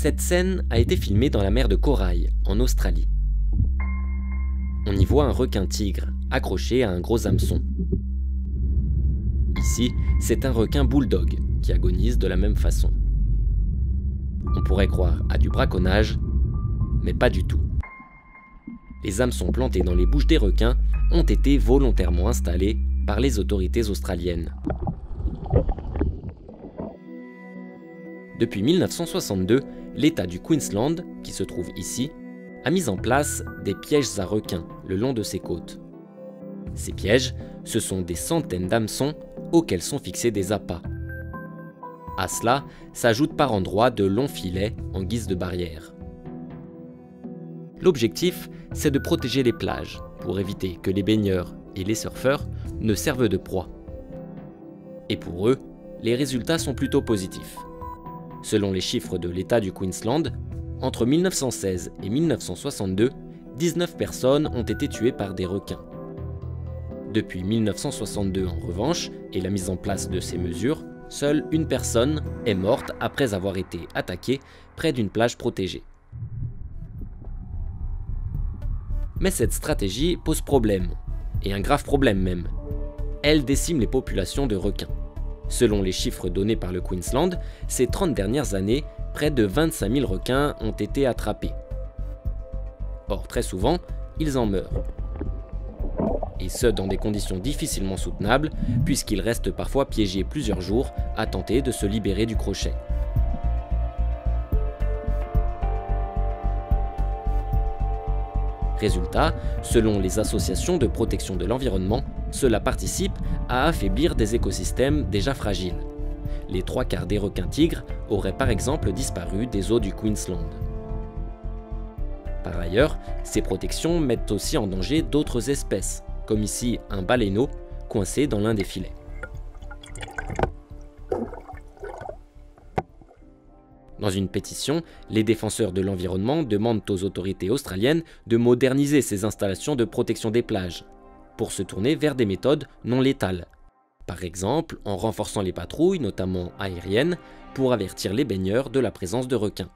Cette scène a été filmée dans la mer de Corail, en Australie. On y voit un requin-tigre, accroché à un gros hameçon. Ici, c'est un requin bulldog qui agonise de la même façon. On pourrait croire à du braconnage, mais pas du tout. Les hameçons plantés dans les bouches des requins ont été volontairement installés par les autorités australiennes. Depuis 1962, l'État du Queensland, qui se trouve ici, a mis en place des pièges à requins le long de ses côtes. Ces pièges, ce sont des centaines d'hameçons auxquels sont fixés des appâts. À cela s'ajoutent par endroits de longs filets en guise de barrière. L'objectif, c'est de protéger les plages pour éviter que les baigneurs et les surfeurs ne servent de proie. Et pour eux, les résultats sont plutôt positifs. Selon les chiffres de l'État du Queensland, entre 1916 et 1962, 19 personnes ont été tuées par des requins. Depuis 1962 en revanche, et la mise en place de ces mesures, seule une personne est morte après avoir été attaquée près d'une plage protégée. Mais cette stratégie pose problème, et un grave problème même. Elle décime les populations de requins. Selon les chiffres donnés par le Queensland, ces 30 dernières années, près de 25 000 requins ont été attrapés. Or, très souvent, ils en meurent. Et ce, dans des conditions difficilement soutenables, puisqu'ils restent parfois piégés plusieurs jours à tenter de se libérer du crochet. Résultat, selon les associations de protection de l'environnement, cela participe à affaiblir des écosystèmes déjà fragiles. Les 3/4 des requins-tigres auraient par exemple disparu des eaux du Queensland. Par ailleurs, ces protections mettent aussi en danger d'autres espèces, comme ici un baleineau coincé dans l'un des filets. Dans une pétition, les défenseurs de l'environnement demandent aux autorités australiennes de moderniser ces installations de protection des plages, pour se tourner vers des méthodes non létales. Par exemple, en renforçant les patrouilles, notamment aériennes, pour avertir les baigneurs de la présence de requins.